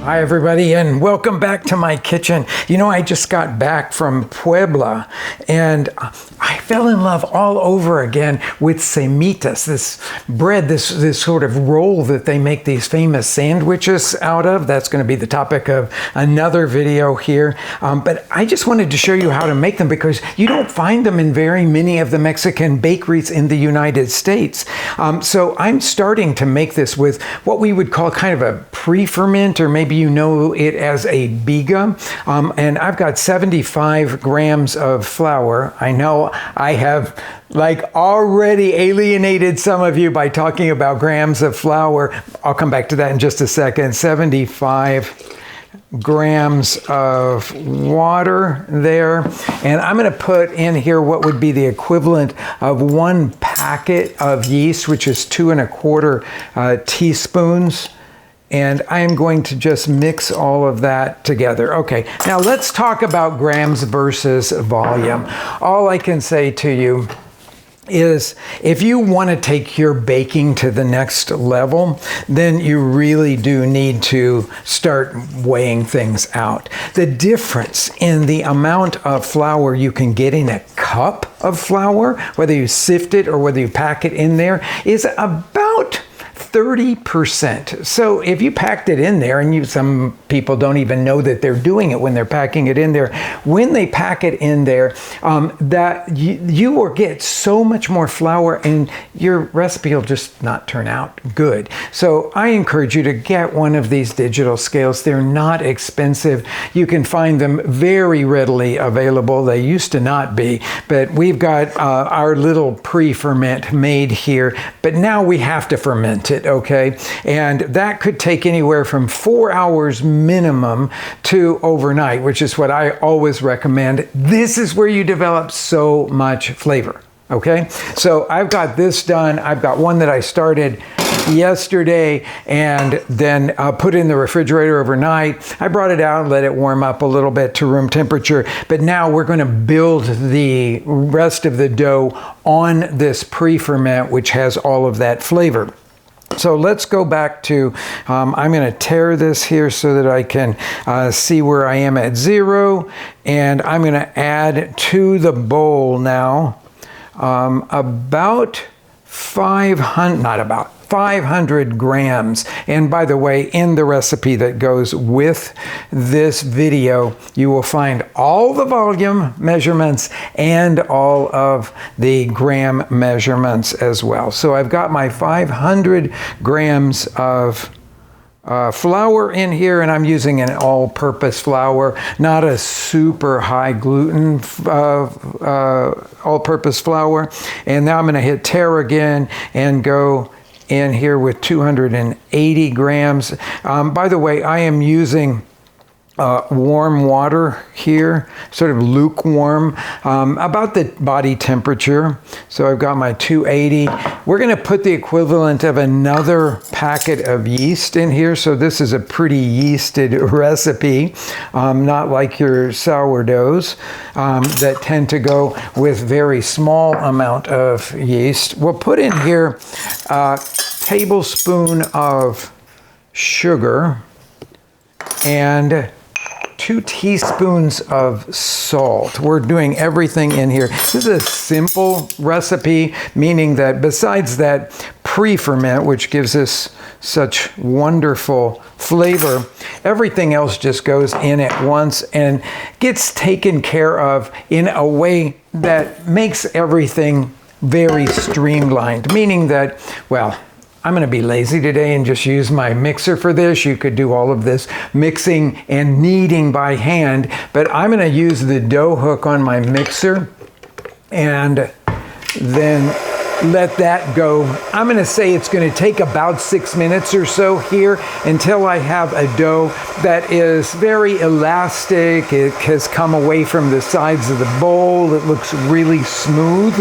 Hi everybody, and welcome back to my kitchen. You know, I just got back from Puebla and I fell in love all over again with Cemitas, this bread, this sort of roll that they make these famous sandwiches out of. That's going to be the topic of another video here. But I just wanted to show you how to make them because you don't find them in very many of the Mexican bakeries in the United States. So I'm starting to make this with what we would call kind of a pre-ferment, or maybe you know it as a biga. And I've got 75 grams of flour. I know I have already alienated some of you by talking about grams of flour. I'll come back to that in just a second. 75 grams of water there. And I'm going to put in here what would be the equivalent of 1 packet of yeast, which is 2 1/4 teaspoons. And I'm going to just mix all of that together. Okay, now let's talk about grams versus volume. All I can say to you is if you want to take your baking to the next level, then you really do need to start weighing things out. The difference in the amount of flour you can get in a cup of flour, whether you sift it or whether you pack it in there, is about 30%. So if you packed it in there, and some people don't even know that they're doing it when they're packing it in there. When they pack it in there, that you will get so much more flour, and your recipe will just not turn out good. So I encourage you to get one of these digital scales. They're not expensive. You can find them very readily available. They used to not be, but we've got our little pre-ferment made here. But now we have to ferment it. Okay, and that could take anywhere from 4 hours minimum to overnight, which is what I always recommend. This is where you develop so much flavor. Okay, so I've got this done. I've got one that I started yesterday and then put in the refrigerator overnight. I brought it out and let it warm up a little bit to room temperature. But now we're going to build the rest of the dough on this pre-ferment, which has all of that flavor. So let's go back to, I'm going to tear this here so that I can see where I am at 0. And I'm going to add to the bowl now about 500 grams. And by the way, in the recipe that goes with this video, you will find all the volume measurements and all of the gram measurements as well. So I've got my 500 grams of flour in here, and I'm using an all-purpose flour, not a super high gluten all-purpose flour. And now I'm going to hit tear again and go in here with 280 grams. By the way, I am using warm water here, sort of lukewarm, about the body temperature. So I've got my 280. We're going to put the equivalent of another packet of yeast in here. So this is a pretty yeasted recipe, not like your sourdoughs that tend to go with very small amount of yeast. We'll put in here a tablespoon of sugar and 2 teaspoons of salt. We're doing everything in here. This is a simple recipe, meaning that besides that pre-ferment, which gives us such wonderful flavor, everything else just goes in at once and gets taken care of in a way that makes everything very streamlined, meaning that, well, I'm going to be lazy today and just use my mixer for this. You could do all of this mixing and kneading by hand, but I'm going to use the dough hook on my mixer and then let that go. I'm going to say it's going to take about 6 minutes or so here until I have a dough that is very elastic. It has come away from the sides of the bowl. It looks really smooth.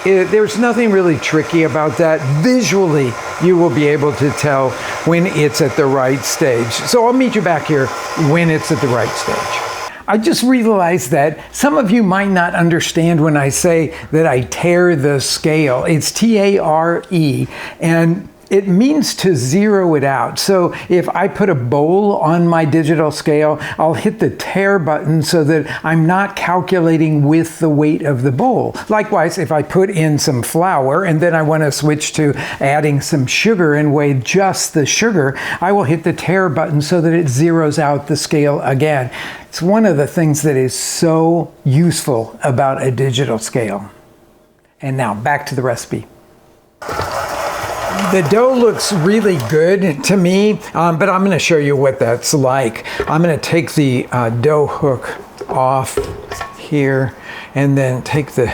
There's nothing really tricky about that. Visually, you will be able to tell when it's at the right stage. So I'll meet you back here when it's at the right stage. I just realized that some of you might not understand when I say that I tear the scale. It's T-A-R-E, and it means to zero it out. So if I put a bowl on my digital scale, I'll hit the tare button so that I'm not calculating with the weight of the bowl. Likewise, if I put in some flour and then I want to switch to adding some sugar and weigh just the sugar, I will hit the tare button so that it zeroes out the scale again. It's one of the things that is so useful about a digital scale. And now back to the recipe. The dough looks really good to me, but I'm going to show you what that's like. I'm going to take the dough hook off here and then take the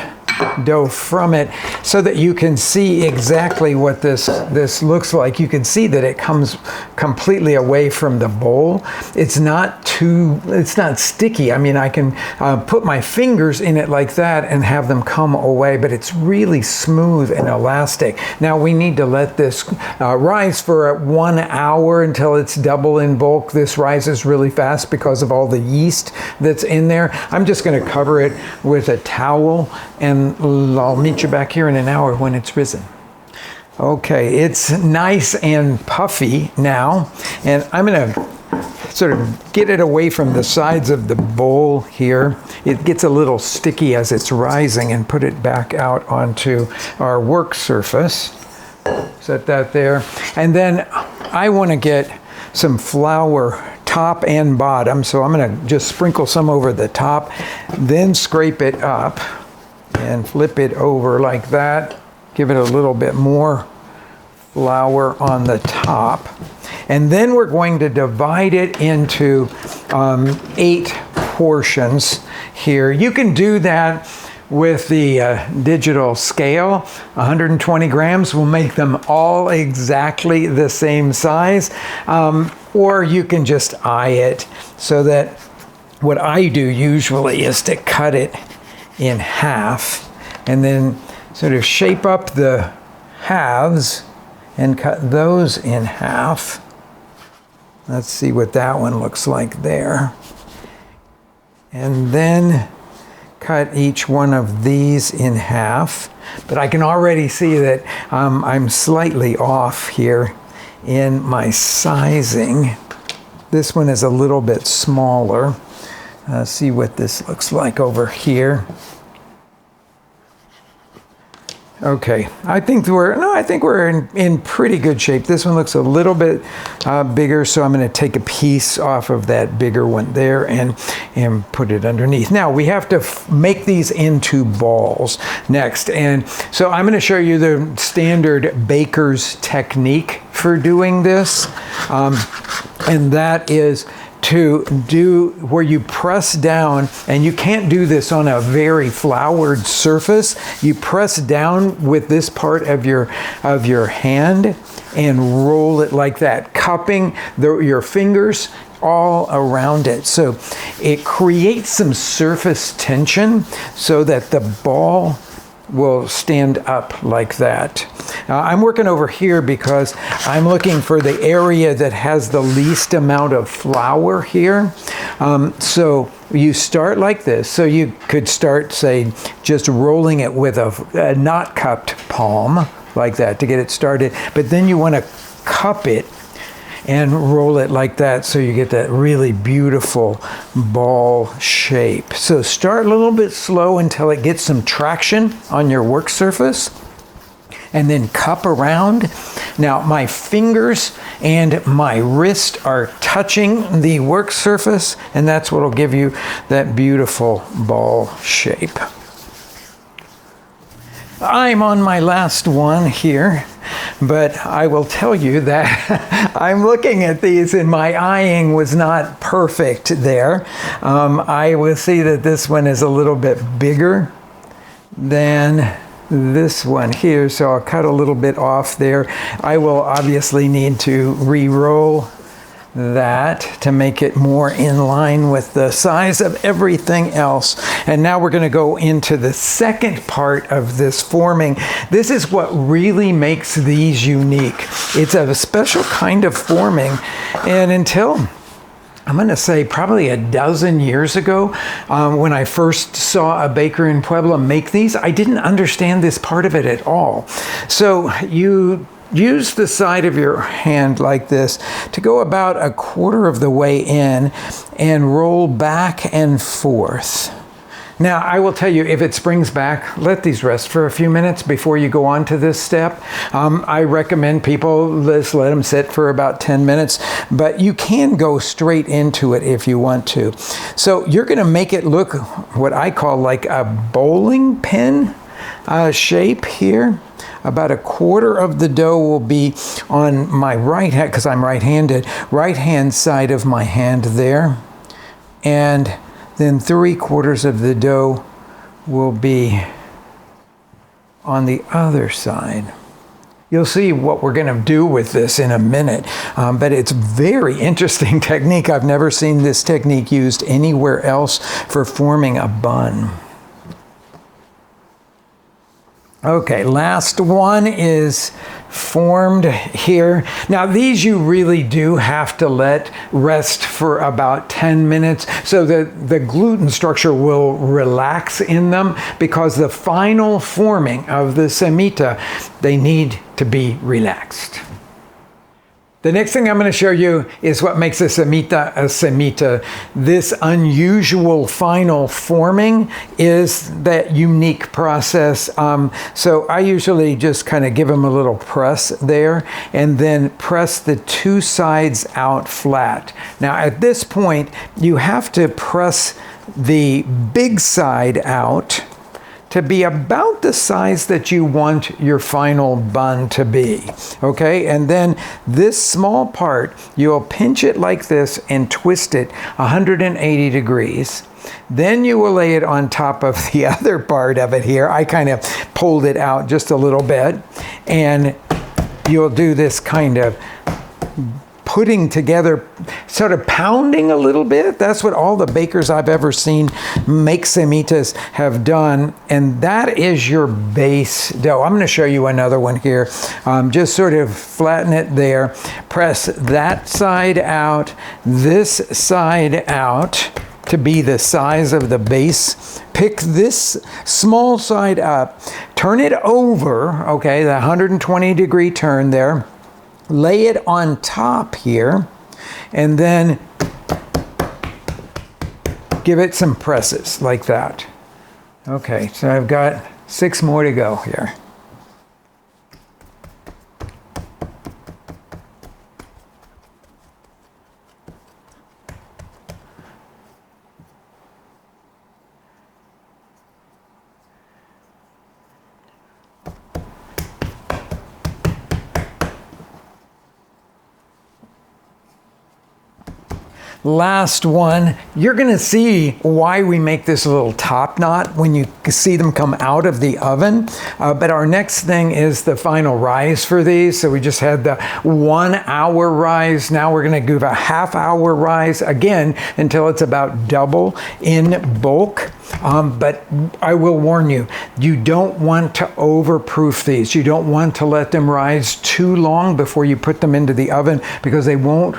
dough from it so that you can see exactly what this looks like. You can see that it comes completely away from the bowl. It's not sticky. I mean, I can put my fingers in it like that and have them come away, but it's really smooth and elastic. Now we need to let this rise for 1 hour until it's double in bulk. This rises really fast because of all the yeast that's in there. I'm just going to cover it with a towel and I'll meet you back here in an hour when it's risen. Okay, it's nice and puffy now, and I'm going to sort of get it away from the sides of the bowl here. It gets a little sticky as it's rising, and put it back out onto our work surface. Set that there. And then I want to get some flour top and bottom, so I'm going to just sprinkle some over the top, then scrape it up and flip it over like that. Give it a little bit more flour on the top. And then we're going to divide it into 8 portions here. You can do that with the digital scale. 120 grams will make them all exactly the same size. Or you can just eye it, so that what I do usually is to cut it in half and then sort of shape up the halves and cut those in half. Let's see what that one looks like there. And then cut each one of these in half. But I can already see that I'm slightly off here in my sizing. This one is a little bit smaller. See what this looks like over here. Okay, I think we're in pretty good shape. This one looks a little bit bigger, so I'm going to take a piece off of that bigger one there and put it underneath. Now we have to make these into balls next, and so I'm going to show you the standard baker's technique for doing this, and that is to do where you press down, and you can't do this on a very floured surface. You press down with this part of your hand and roll it like that, cupping your fingers all around it. So it creates some surface tension so that the ball will stand up like that. I'm working over here because I'm looking for the area that has the least amount of flour here. So you start like this. So you could start, say, just rolling it with a not cupped palm like that to get it started. But then you want to cup it and roll it like that so you get that really beautiful ball shape. So start a little bit slow until it gets some traction on your work surface, and then cup around. Now my fingers and my wrist are touching the work surface, and that's what will give you that beautiful ball shape. I'm on my last one here, but I will tell you that I'm looking at these and my eyeing was not perfect there. I will see that this one is a little bit bigger than this one here, so I'll cut a little bit off there. I will obviously need to re-roll that to make it more in line with the size of everything else. And now we're going to go into the second part of this forming. This is what really makes these unique. It's a special kind of forming, and until I'm going to say probably a dozen years ago, when I first saw a baker in Puebla make these, I didn't understand this part of it at all. So you use the side of your hand like this to go about a quarter of the way in and roll back and forth. Now, I will tell you, if it springs back, let these rest for a few minutes before you go on to this step. I recommend people just let them sit for about 10 minutes, but you can go straight into it if you want to. So you're going to make it look what I call like a bowling pin shape here. About a quarter of the dough will be on my right hand, because I'm right-handed, right-hand side of my hand there. And then 3/4 of the dough will be on the other side. You'll see what we're going to do with this in a minute, but it's very interesting technique. I've never seen this technique used anywhere else for forming a bun. Okay, last one is formed here. Now these you really do have to let rest for about 10 minutes so that the gluten structure will relax in them, because the final forming of the cemita, they need to be relaxed. The next thing I'm going to show you is what makes a cemita. This unusual final forming is that unique process. So I usually just kind of give them a little press there and then press the two sides out flat. Now at this point, you have to press the big side out to be about the size that you want your final bun to be, okay? And then this small part, you'll pinch it like this and twist it 180 degrees. Then you will lay it on top of the other part of it here. I kind of pulled it out just a little bit, and you'll do this kind of putting together, sort of pounding a little bit. That's what all the bakers I've ever seen make cemitas have done. And that is your base dough. I'm going to show you another one here. Just sort of flatten it there. Press that side out, this side out to be the size of the base. Pick this small side up, turn it over, okay, the 120 degree turn there. Lay it on top here, and then give it some presses like that. Okay, so I've got 6 more to go here. Last one, you're going to see why we make this little top knot when you see them come out of the oven. But our next thing is the final rise for these. So we just had the 1 hour rise. Now we're going to give a ½ hour rise again until it's about double in bulk. But I will warn you, you don't want to overproof these. You don't want to let them rise too long before you put them into the oven, because they won't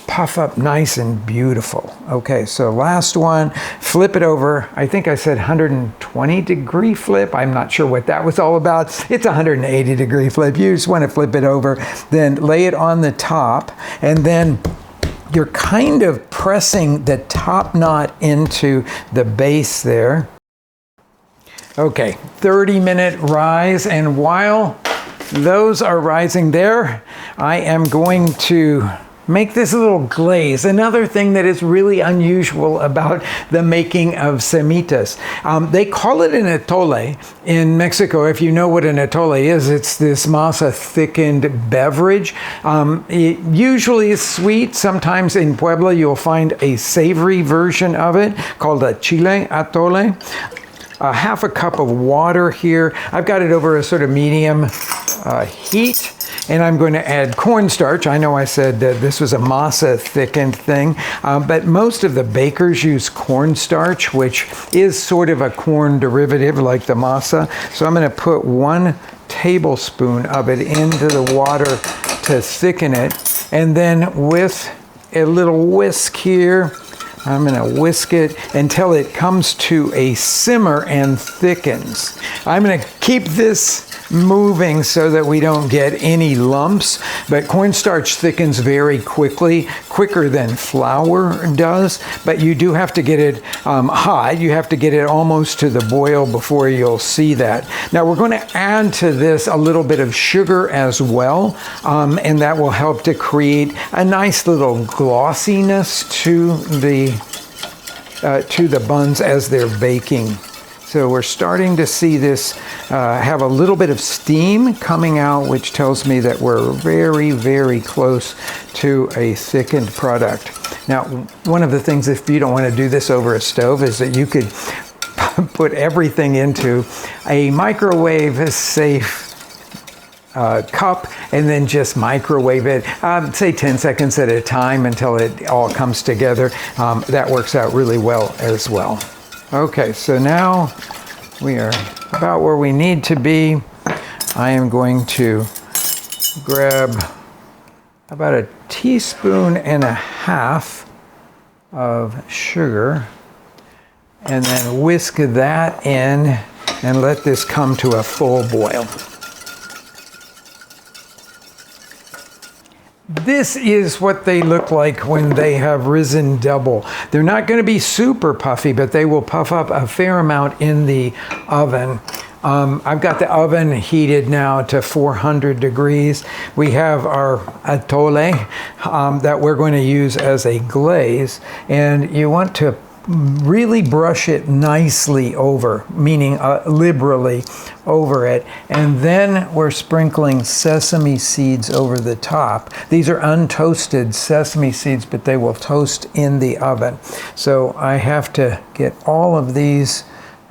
puff up nice and beautiful. Okay, so last one, flip it over. I think I said 120 degree flip. I'm not sure what that was all about. It's a 180 degree flip. You just want to flip it over, then lay it on the top, and then you're kind of pressing the top knot into the base there. Okay, 30-minute rise, and while those are rising there, I am going to make this little glaze. Another thing that is really unusual about the making of cemitas. They call it an atole in Mexico. If you know what an atole is, it's this masa thickened beverage. It usually is sweet. Sometimes in Puebla you'll find a savory version of it called a chile atole. ½ a cup of water here. I've got it over a sort of medium heat. And I'm going to add cornstarch. I know I said that this was a masa thickened thing, but most of the bakers use cornstarch, which is sort of a corn derivative like the masa. So I'm going to put 1 tablespoon of it into the water to thicken it. And then with a little whisk here, I'm gonna whisk it until it comes to a simmer and thickens. I'm gonna keep this moving so that we don't get any lumps, but cornstarch thickens very quickly, quicker than flour does, but you do have to get it hot. You have to get it almost to the boil before you'll see that. Now we're going to add to this a little bit of sugar as well, and that will help to create a nice little glossiness to the buns as they're baking. So we're starting to see this have a little bit of steam coming out, which tells me that we're very, very close to a thickened product. Now, one of the things, if you don't want to do this over a stove, is that you could put everything into a microwave-safe cup and then just microwave it, say 10 seconds at a time until it all comes together. That works out really well as well. Okay, so now we are about where we need to be. I am going to grab about 1.5 teaspoons of sugar and then whisk that in and let this come to a full boil. This is what they look like when they have risen double. They're not going to be super puffy, but they will puff up a fair amount in the oven. I've got the oven heated now to 400 degrees. We have our atole that we're going to use as a glaze, and you want to really brush it nicely over, meaning liberally over it. And then we're sprinkling sesame seeds over the top. These are untoasted sesame seeds, but they will toast in the oven. So I have to get all of these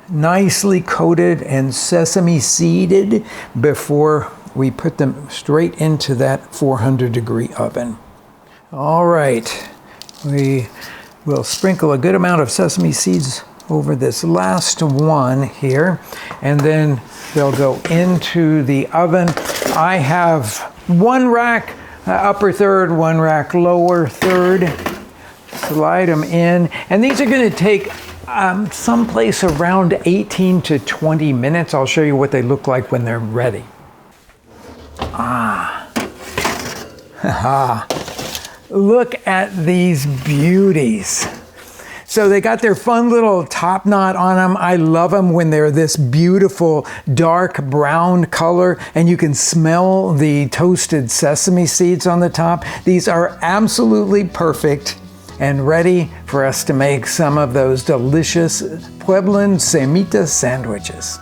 nicely coated and sesame seeded before we put them straight into that 400-degree oven. All right, we'll sprinkle a good amount of sesame seeds over this last one here, and then they'll go into the oven. I have one rack upper third, one rack lower third. Slide them in, and these are going to take someplace around 18 to 20 minutes. I'll show you what they look like when they're ready. Look at these beauties. So they got their fun little top knot on them. I love them when they're this beautiful dark brown color and you can smell the toasted sesame seeds on the top. These are absolutely perfect and ready for us to make some of those delicious Pueblan Cemitas sandwiches.